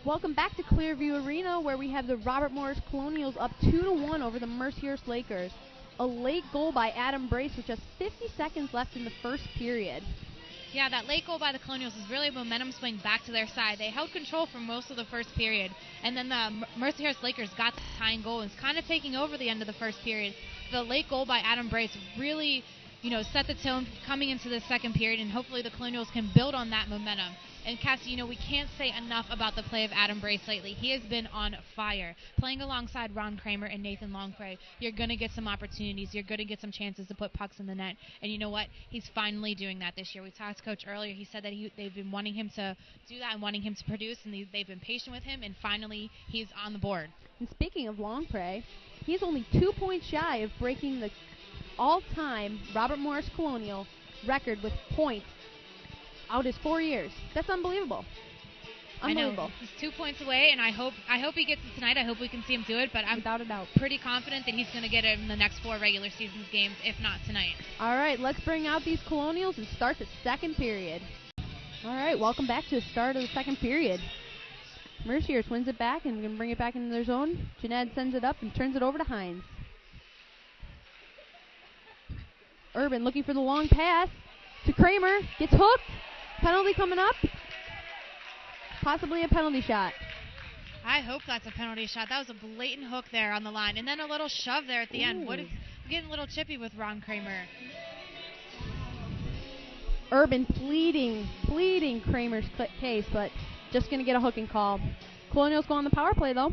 Welcome back to Clearview Arena, where we have the Robert Morris Colonials up 2-1 over the Mercyhurst Lakers. A late goal by Adam Brace with just 50 seconds left in the first period. Yeah, that late goal by the Colonials was really a momentum swing back to their side. They held control for most of the first period, and then the Mercyhurst Lakers got the tying goal and was kind of taking over the end of the first period. The late goal by Adam Brace really, set the tone coming into the second period, and hopefully the Colonials can build on that momentum. And Cassie, we can't say enough about the play of Adam Brace lately. He has been on fire. Playing alongside Ron Kramer and Nathan Longpre, you're going to get some opportunities. You're going to get some chances to put pucks in the net. And you know what? He's finally doing that this year. We talked to Coach earlier. He said that they've been wanting him to do that and wanting him to produce, and they've been patient with him, and finally he's on the board. And speaking of Longpre, he's only 2 points shy of breaking the all-time Robert Morris Colonial record with points out his 4 years. That's unbelievable. Unbelievable. I know. He's 2 points away, and I hope he gets it tonight. I hope we can see him do it, but I'm without a doubt pretty confident that he's going to get it in the next 4 regular season games, if not tonight. All right, let's bring out these Colonials and start the second period. All right, welcome back to the start of the second period. Mercyhurst wins it back and going to bring it back into their zone. Jeanette sends it up and turns it over to Hines. Urban looking for the long pass to Kramer. Gets hooked. Penalty coming up. Possibly a penalty shot. I hope that's a penalty shot. That was a blatant hook there on the line. And then a little shove there at the end. We're getting a little chippy with Ron Kramer. Urban pleading Kramer's case, but just going to get a hooking call. Colonials go on the power play, though.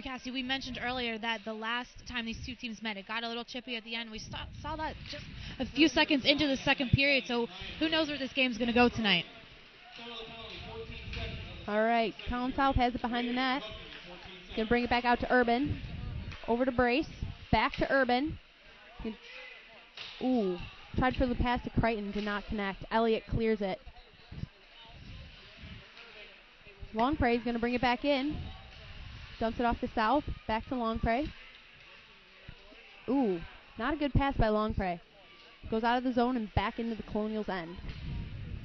Cassie, we mentioned earlier that the last time these two teams met, it got a little chippy at the end. We saw that just a few seconds into the second period, so who knows where this game's going to go tonight. All right, Colin South has it behind the net. Going to bring it back out to Urban. Over to Brace. Back to Urban. Tried for the pass to Crichton, did not connect. Elliott clears it. Longpre is going to bring it back in. Dumps it off to South. Back to Longpre. Not a good pass by Longpre. Goes out of the zone and back into the Colonials' end.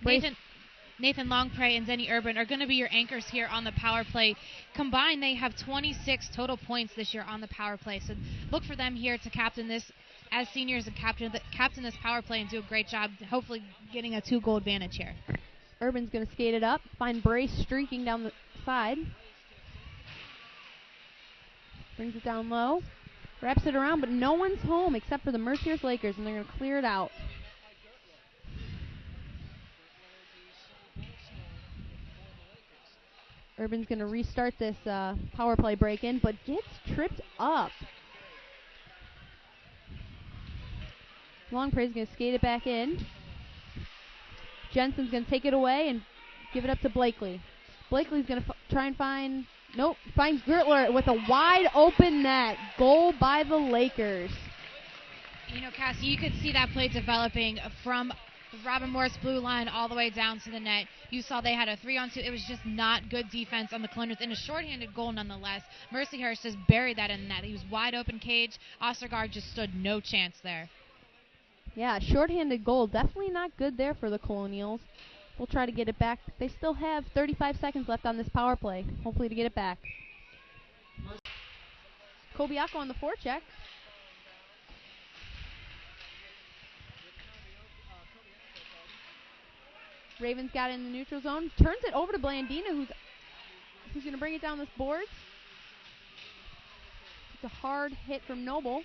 Nathan Longpre and Zenny Urban are going to be your anchors here on the power play. Combined, they have 26 total points this year on the power play. So look for them here to captain this as seniors and captain this power play and do a great job, hopefully getting a 2-goal advantage here. Urban's going to skate it up. Find Brace streaking down the side. Brings it down low. Wraps it around, but no one's home except for the Mercyhurst Lakers, and they're going to clear it out. Urban's going to restart this power play break-in, but gets tripped up. Longpre's going to skate it back in. Jensen's going to take it away and give it up to Blakely. Blakely's going to try and find... Nope, finds Gertler with a wide open net. Goal by the Lakers. Cassie, you could see that play developing from the Robert Morris blue line all the way down to the net. You saw they had a 3-on-2. It was just not good defense on the Colonials in a shorthanded goal nonetheless. Mercyhurst just buried that in the net. He was wide open cage. Ostergaard just stood no chance there. Yeah, shorthanded goal. Definitely not good there for the Colonials. We'll try to get it back. They still have 35 seconds left on this power play, hopefully to get it back. Kobiako on the forecheck. Ravens got it in the neutral zone. Turns it over to Blandina, who's going to bring it down this boards. It's a hard hit from Noble.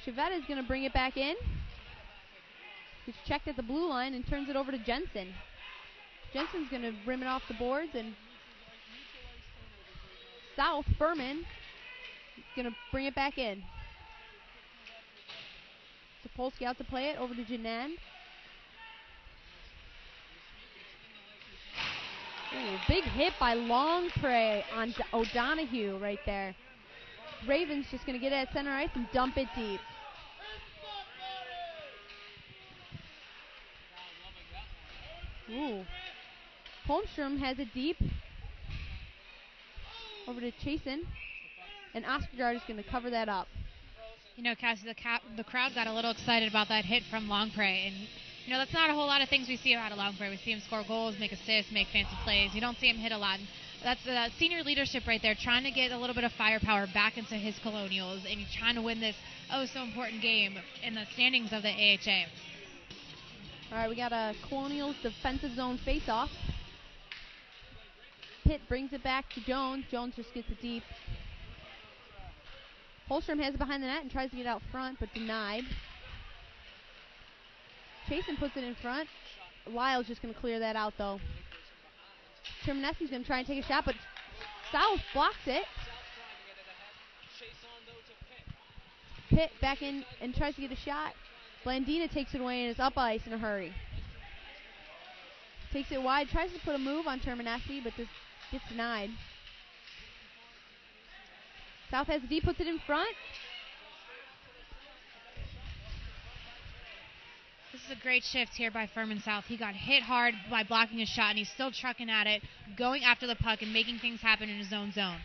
Chivetta is going to bring it back in. He's checked at the blue line and turns it over to Jensen. Jensen's going to rim it off the boards, and South, Furman, is going to bring it back in. Sapolsky out to play it over to Janan. Big hit by Longpre on O'Donohue right there. Ravens just going to get it at center ice and dump it deep. Holmstrom has it deep. Over to Chasen. And Oscar is going to cover that up. You know, Cassie, the crowd got a little excited about that hit from Longpre. And, you know, that's not a whole lot of things we see out of Longpre. We see him score goals, make assists, make fancy plays. You don't see him hit a lot. And that's senior leadership right there, trying to get a little bit of firepower back into his Colonials. And you're trying to win this so important game in the standings of the AHA. All right, we got a Colonials defensive zone face-off. Pitt brings it back to Jones. Jones just gets it deep. Holstrom has it behind the net and tries to get out front, but denied. Chasen puts it in front. Lyle's just going to clear that out, though. Terminessi's going to try and take a shot, but South blocks it. Pitt back in and tries to get a shot. Blandina takes it away and is up ice in a hurry. Takes it wide, tries to put a move on Terminessi, but this gets denied. South has D, puts it in front. This is a great shift here by Furman South. He got hit hard by blocking his shot, and he's still trucking at it, going after the puck and making things happen in his own zone.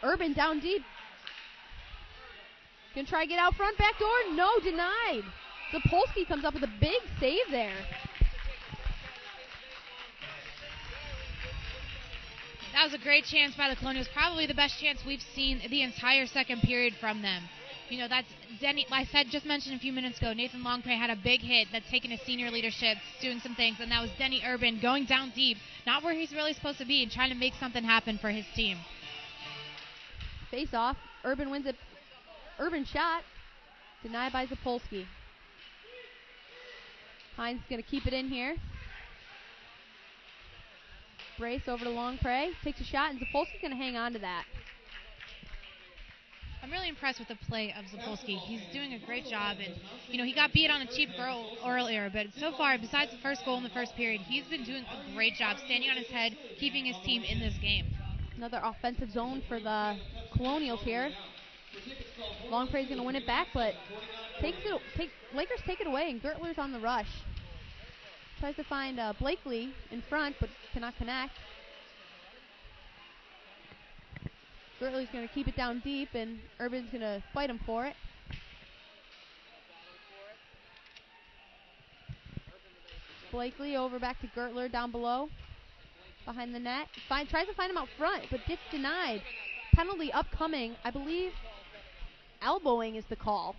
Urban down deep. Gonna try to get out front, back door. No, denied. Zapolsky comes up with a big save there. That was a great chance by the Colonials. Probably the best chance we've seen the entire second period from them. You know, that's Denny. Just mentioned a few minutes ago, Nathan Longpre had a big hit that's taken his senior leadership, doing some things, and that was Denny Urban going down deep, not where he's really supposed to be, and trying to make something happen for his team. Face off. Urban wins it. Urban shot. Denied by Zapolsky. Hines is going to keep it in here. Brace over to Longpre. Takes a shot, and Zapolsky's going to hang on to that. I'm really impressed with the play of Zapolsky. He's doing a great job, and, you know, he got beat on a cheap goal earlier, but so far, besides the first goal in the first period, he's been doing a great job standing on his head, keeping his team in this game. Another offensive zone for the Colonials here. Longpre's going to win it back, but Lakers take it away, and Gertler's on the rush. Tries to find Blakely in front, but cannot connect. Gertler's going to keep it down deep, and Urban's going to fight him for it. Blakely over back to Gertler down below, behind the net. Tries to find him out front, but gets denied. Penalty upcoming, I believe. Elbowing is the call.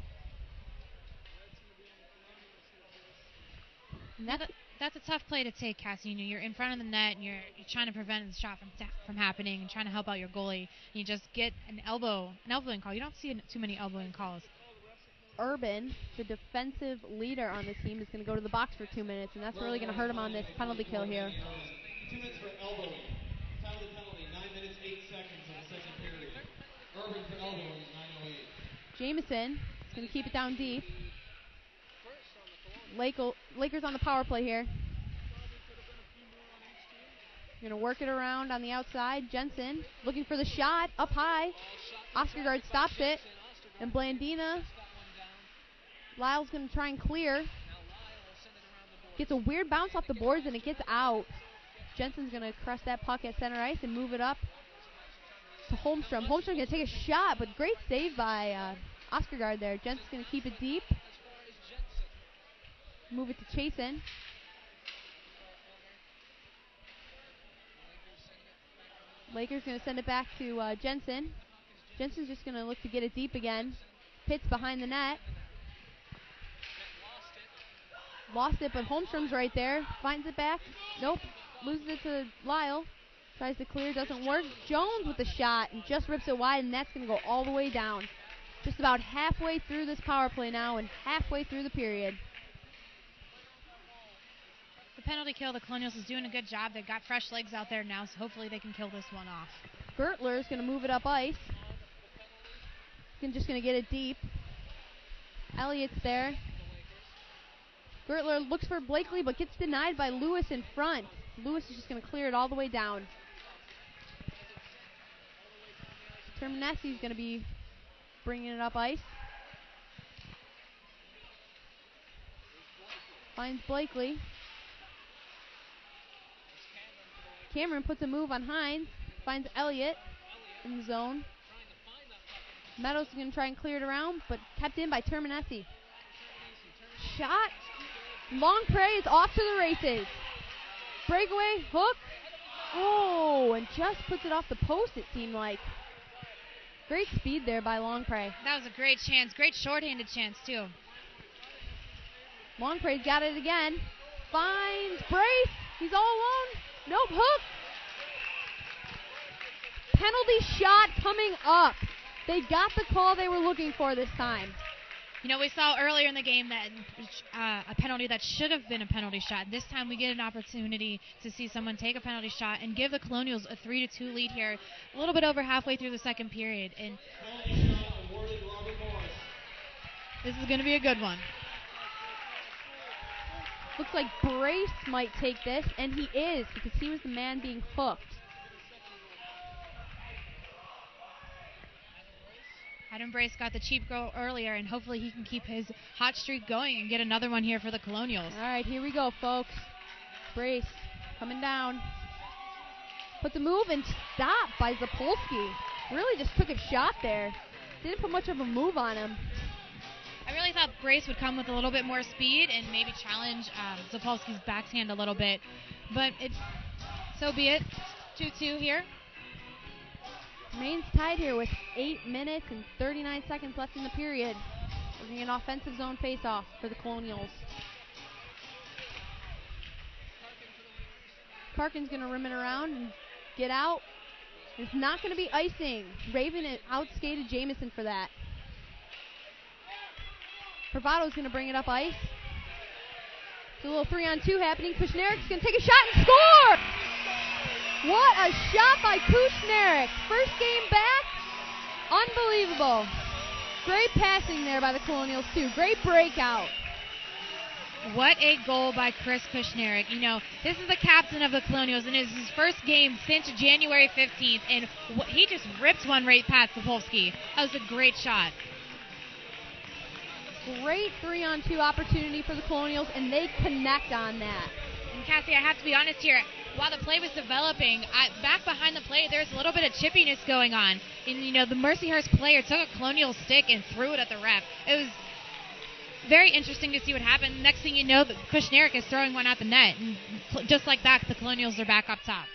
And that's a tough play to take, Cassie. You know, you're in front of the net and you're trying to prevent the shot from happening and trying to help out your goalie. And you just get an elbowing call. You don't see too many elbowing calls. Urban, the defensive leader on the team, is going to go to the box for 2 minutes, and that's really going to hurt him on this penalty kill here. 2 minutes for elbowing. Time of the penalty, 9 minutes, 8 seconds in the second period. Urban for elbowing, 9:08. Jameson is going to keep it down deep. Lakers on the power play here. Going to work it around on the outside. Jensen looking for the shot up high. Oscargard stops it. And Blandina. Lyle's going to try and clear. Gets a weird bounce off the boards and it gets out. Jensen's going to crest that puck at center ice and move it up to Holmstrom. Holmstrom's going to take a shot, but great save by Oscargard there. Jensen's going to keep it deep. Move it to Chasen. Lakers going to send it back to Jensen. Jensen's just going to look to get it deep again. Pitt's behind the net. Lost it, but Holmstrom's right there. Finds it back. Nope. Loses it to Lyle. Tries to clear. Doesn't work. Jones with the shot and just rips it wide, and that's going to go all the way down. Just about halfway through this power play now and halfway through the period. The penalty kill, the Colonials is doing a good job. They've got fresh legs out there now, so hopefully they can kill this one off. Gertler's going to move it up ice. Just going to get it deep. Elliott's there. Gertler looks for Blakely, but gets denied by Lewis in front. Lewis is just going to clear it all the way down. Terminessi's going to be bringing it up ice. Finds Blakely. Cameron puts a move on Hines. Finds Elliott in the zone. Meadows is going to try and clear it around, but kept in by Terminesi. Shot. Long Prey is off to the races. Breakaway, hook. Oh, and just puts it off the post, it seemed like. Great speed there by Long Prey. That was a great chance. Great shorthanded chance, too. Long Prey's got it again. Finds Brace. He's all alone. Nope, hook. Penalty shot coming up. They got the call they were looking for this time. You know, we saw earlier in the game that a penalty that should have been a penalty shot. This time we get an opportunity to see someone take a penalty shot and give the Colonials a 3-2 lead here, a little bit over halfway through the second period. And this is going to be a good one. Looks like Brace might take this, and he is, because he was the man being hooked. Adam Brace got the cheap goal earlier, and hopefully he can keep his hot streak going and get another one here for the Colonials. All right, here we go, folks. Brace coming down. Put the move and stopped by Zapolsky. Really just took a shot there. Didn't put much of a move on him. I really thought Brace would come with a little bit more speed and maybe challenge Zapolsky's backhand a little bit. But so be it. 2-2 here. Remains tied here with 8 minutes and 39 seconds left in the period. We're going to get an offensive zone face-off for the Colonials. Karkin's going to rim it around and get out. It's not going to be icing. Raven outskated Jamison for that. Bravado's going to bring it up ice. It's a little 3-on-2 happening. Kushnarik's going to take a shot and score! What a shot by Kushnarik. First game back. Unbelievable. Great passing there by the Colonials, too. Great breakout. What a goal by Chris Kushnarik. You know, this is the captain of the Colonials, and it's his first game since January 15th, and he just ripped one right past Zapolsky. That was a great shot. Great 3-on-2 opportunity for the Colonials, and they connect on that. And Cassie, I have to be honest here. While the play was developing, back behind the play, there's a little bit of chippiness going on. And, you know, the Mercyhurst player took a Colonial stick and threw it at the ref. It was very interesting to see what happened. Next thing you know, Kushnarik is throwing one at the net. And just like that, the Colonials are back up top.